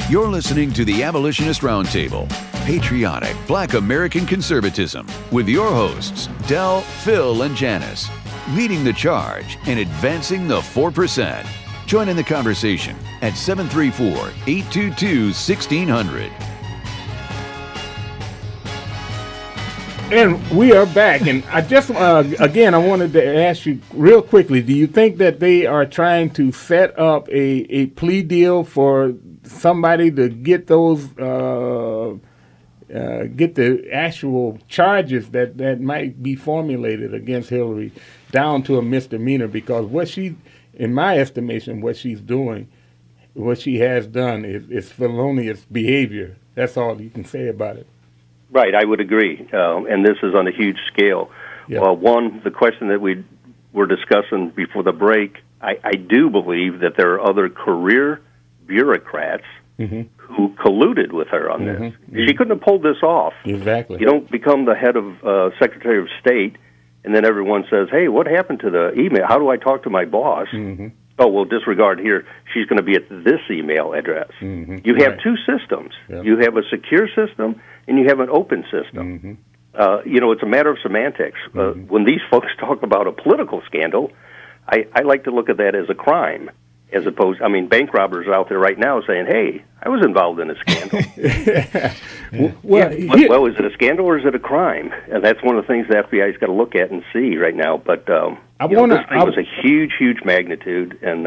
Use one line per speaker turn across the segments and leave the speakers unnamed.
You're listening to the Abolitionist Roundtable, patriotic Black American conservatism, with your hosts, Del, Phil, and Janice, leading the charge and advancing the 4%. Join in the conversation at 734-822-1600.
And we are back, and I just, again, I wanted to ask you real quickly, do you think that they are trying to set up a plea deal for somebody to get those, get the actual charges that might be formulated against Hillary down to a misdemeanor? Because what she, in my estimation, what she's doing, what she has done is felonious behavior. That's all you can say about it.
Right, I would agree, and this is on a huge scale.
Yeah.
One, the question that we were discussing before the break, I do believe that there are other career bureaucrats who colluded with her on this. She couldn't have pulled this off.
Exactly.
You don't become the head of Secretary of State, and then everyone says, hey, what happened to the email? How do I talk to my boss? Oh, well, disregard here. She's going to be at this email address. You have two systems. Yep. You have a secure system, and you have an open system. You know, it's a matter of semantics. When these folks talk about a political scandal, I like to look at that as a crime, as opposed, I mean, bank robbers are out there right now saying, hey, I was involved in a scandal. Well, is it a scandal or is it a crime? And that's one of the things the FBI's got to look at and see right now. But this thing was a huge, huge magnitude, and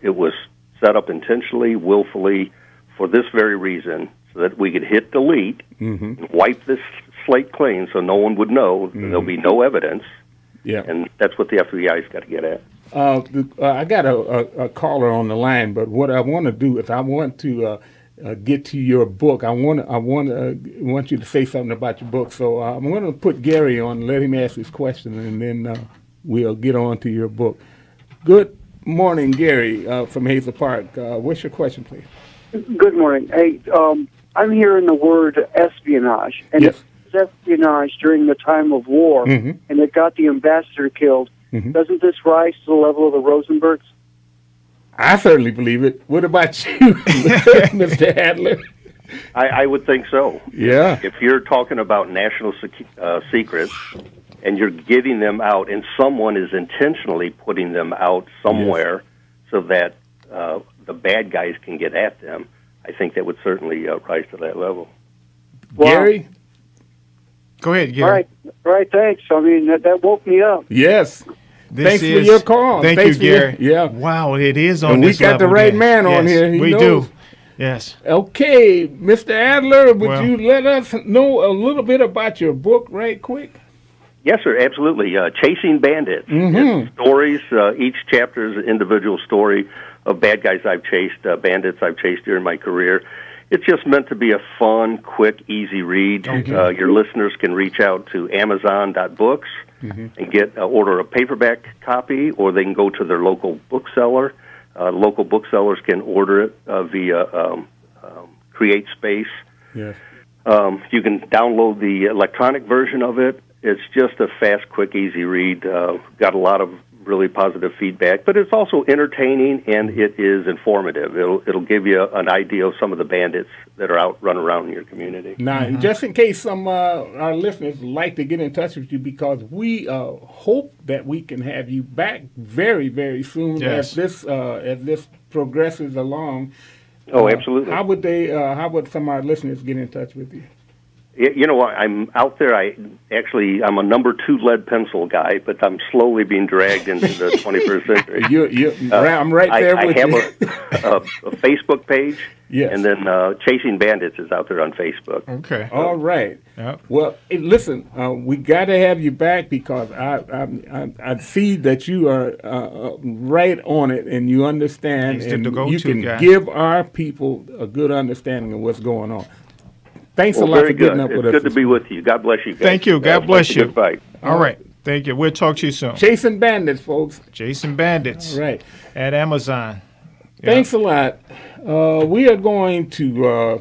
it was set up intentionally, willfully, for this very reason, so that we could hit delete, and wipe this slate clean so no one would know, there'll be no evidence. Yeah. And that's what the FBI's got to get at.
I got a caller on the line, but what I want to do is I want to get to your book. I want you to say something about your book. So I'm going to put Gary on, let him ask his question, and then we'll get on to your book. Good morning, Gary from Hazel Park. What's your question, please?
Good morning. Hey, I'm hearing the word espionage, and
yes.
It's espionage during the time of war, and it got the ambassador killed. Doesn't this rise to the level of the Rosenbergs?
I certainly believe it. What about you, Mr. Adler?
I would think so.
Yeah.
If you're talking about national secrets and you're getting them out, and someone is intentionally putting them out somewhere so that the bad guys can get at them, I think that would certainly rise to that level.
Well,
Gary?
Go ahead, Gary.
All right, thanks. I mean, that woke me up.
Yes. Thanks for your call.
Thank you, Gary.
Yeah.
Wow, it is on
and
this level.
We got the right man on here.
We do. Yes.
Okay, Mr. Adler, would you let us know a little bit about your book right quick?
Yes, sir, absolutely. Chasing Bandits. It's stories. Each chapter is an individual story of bad guys I've chased, bandits I've chased during my career. It's just meant to be a fun, quick, easy read. Your listeners can reach out to Amazon.books and get order a paperback copy, or they can go to their local bookseller. Local booksellers can order it via Create Space.
Yes.
You can download the electronic version of it. It's just a fast, quick, easy read. Got a lot of really positive feedback, but it's also entertaining and it is informative. It'll give you an idea of some of the bandits that are out running around in your community.
Now, just in case some our listeners would like to get in touch with you, because we hope that we can have you back very, very soon as this progresses along.
Oh, absolutely.
How would they? How would some of our listeners get in touch with you?
You know, I'm out there. I'm a number 2 lead pencil guy, but I'm slowly being dragged into the 21st century.
I'm right there with you.
I have a Facebook page, and then Chasing Bandits is out there on Facebook.
Okay.
All right. Yep. Well, listen, we got to have you back, because I see that you are right on it, and you understand, and you can give our people a good understanding of what's going on. Thanks a lot for getting up with us.
It's good to be with you. God bless you guys.
Thank you. God bless you.
Good fight.
All right. Thank you. We'll talk to you soon.
Chasing Bandits, folks.
Chasing Bandits.
All right.
At Amazon.
Thanks a lot. We are going to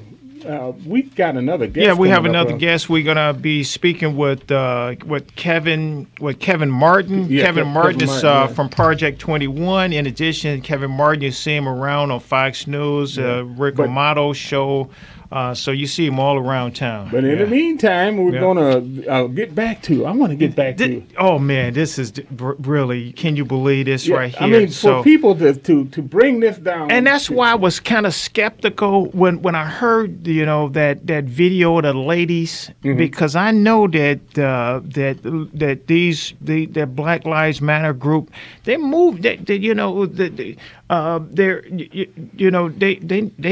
we've got another guest.
Yeah, we have
coming up.
another guest. We're gonna be speaking with Kevin Martin.
Yeah,
Kevin Martin is
yeah.
from Project 21. In addition, Kevin Martin, you see him around on Fox News, Rick Amato show. So you see him all around town.
But in the meantime, we're gonna get back to. I want to get back to.
Oh man, this is really. Can you believe this right here?
I mean, for people to bring this down,
and that's why I was kind of skeptical when I heard that video of the ladies, because I know that that Black Lives Matter group, they moved they're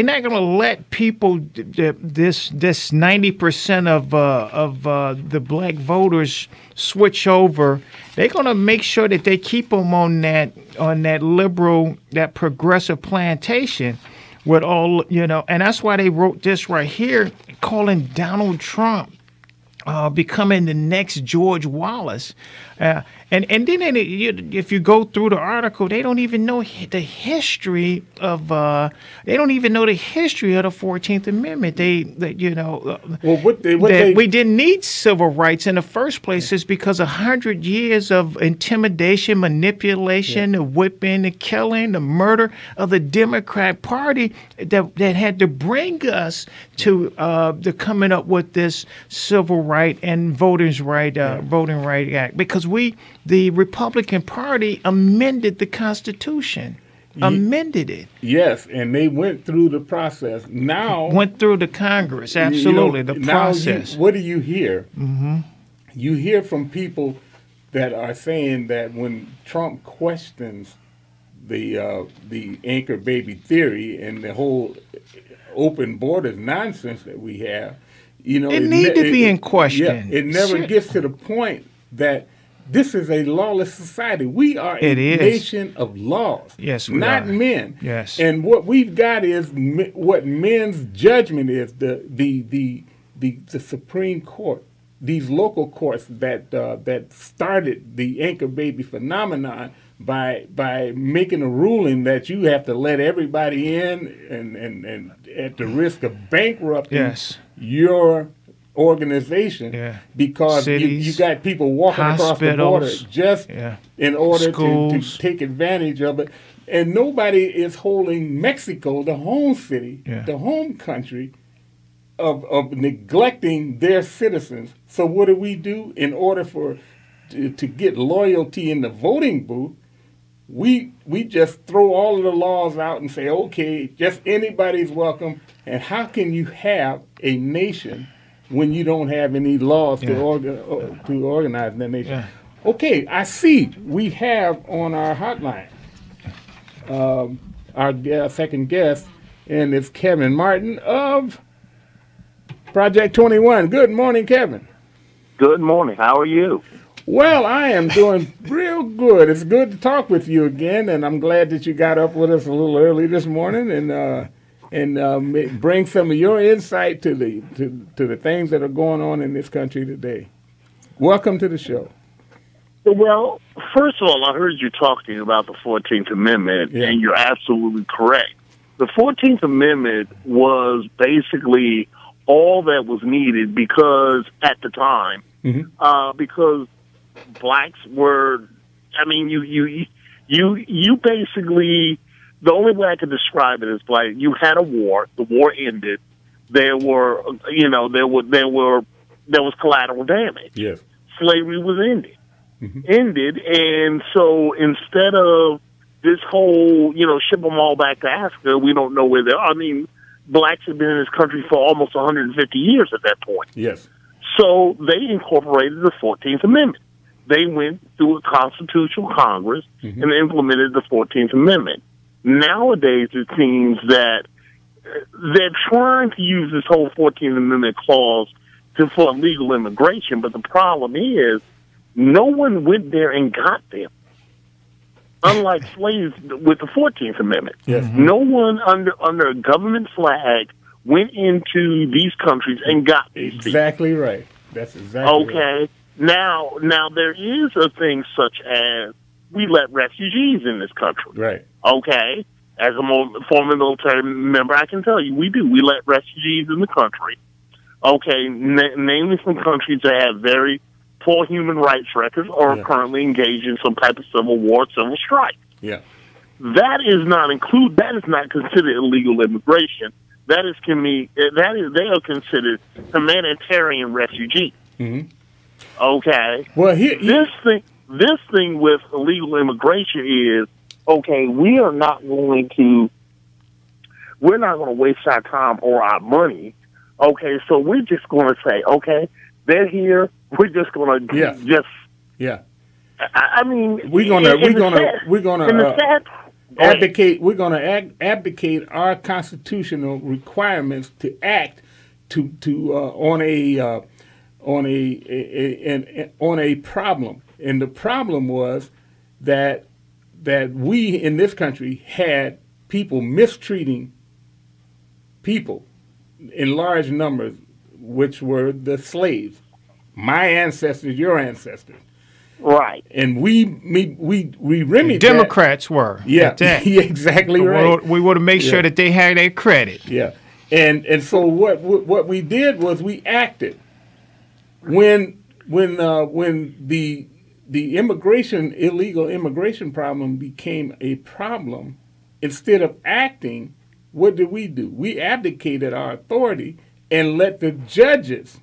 not going to let people this 90% of the black voters switch over. They're going to make sure that they keep them on that liberal, that progressive plantation with all, and that's why they wrote this right here, calling Donald Trump becoming the next George Wallace. And then if you go through the article, they don't even know the history of the 14th Amendment. We didn't need civil rights in the first place is because 100 years of intimidation, manipulation, the whipping, the killing, the murder of the Democrat Party that had to bring us to coming up with this civil right and voting right act, because the Republican Party amended the Constitution, amended it.
Yes, and they went through the process. Now
went through the Congress, absolutely, the process.
What do you hear? You hear from people that are saying that when Trump questions the anchor baby theory and the whole open borders nonsense that we have,
it need to be in question.
Yeah, it never gets to the point that this is a lawless society. We are a nation of laws.
Yes, we
not
are.
men.
Yes.
And what we've got is what men's judgment is. The Supreme Court, these local courts that started the anchor baby phenomenon by making a ruling that you have to let everybody in and at the risk of bankrupting your organization because you got people walking across the border just in order to take advantage of it. And nobody is holding Mexico, the home city, the home country, of neglecting their citizens. So what do we do in order to get loyalty in the voting booth? We just throw all of the laws out and say, okay, just anybody's welcome. And how can you have a nation when you don't have any laws to organize the nation? Yeah. Okay, I see we have on our hotline our second guest, and it's Kevin Martin of Project 21. Good morning, Kevin.
Good morning. How are you?
Well, I am doing real good. It's good to talk with you again, and I'm glad that you got up with us a little early this morning and bring some of your insight to the things that are going on in this country today. Welcome to the show.
Well, first of all, I heard you talking about the 14th Amendment, and you're absolutely correct. The 14th Amendment was basically all that was needed because at the time, because blacks were, I mean, you basically, the only way I could describe it is like you had a war, the war ended, there were, there was collateral damage.
Yes.
Slavery was ended, and so instead of this whole, ship them all back to Africa, we don't know where they are. I mean, blacks have been in this country for almost 150 years at that point.
Yes.
So they incorporated the 14th Amendment. They went through a constitutional Congress and implemented the 14th Amendment. Nowadays, it seems that they're trying to use this whole 14th Amendment clause for legal immigration, but the problem is no one went there and got them. Unlike slaves with the 14th Amendment. Yes. No one under a government flag went into these countries and got these people.
Exactly right. That's exactly right.
Now there is a thing such as we let refugees in this country.
Right.
Okay? as a former military member, I can tell you we do. We let refugees in the country. Okay, namely some countries that have very poor human rights records or are currently engaged in some type of civil war, civil strife.
Yeah.
That is not considered illegal immigration. They are considered humanitarian refugees.
Mm-hmm.
Okay.
Well,
this thing with illegal immigration is okay. We're not going to waste our time or our money. Okay, so we're just going to say, okay, they're here. We're just going to I mean,
we're gonna abdicate. We're gonna abdicate our constitutional requirements to act on a problem, and the problem was that we in this country had people mistreating people in large numbers, which were the slaves, my ancestors, your ancestors.
Right.
And we remedied
Democrats
that.
were.
Yeah, exactly right.
We want to make sure that they had their credit.
Yeah. And so what we did was we acted. When the illegal immigration problem became a problem, instead of acting, what did? We abdicated our authority and let the judges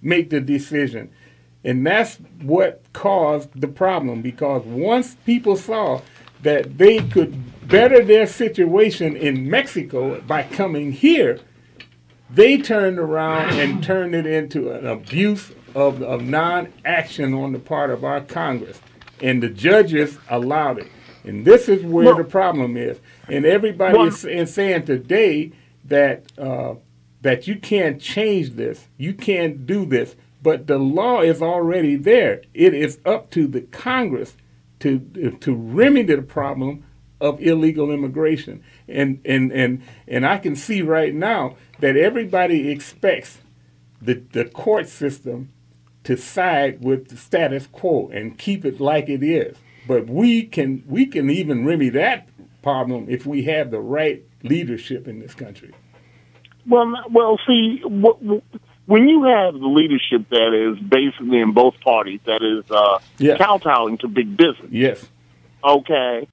make the decision. And that's what caused the problem, because once people saw that they could better their situation in Mexico by coming here, they turned around and turned it into an abuse of non-action on the part of our Congress. And the judges allowed it. And this is where the problem is. And everybody is saying today that that you can't change this, you can't do this. But the law is already there. It is up to the Congress to remedy the problem of illegal immigration. And I can see right now that everybody expects the court system to side with the status quo and keep it like it is. But we can even remedy that problem if we have the right leadership in this country.
Well, see, when you have the leadership that is basically in both parties, that is kowtowing to big business.
Yes.
Okay.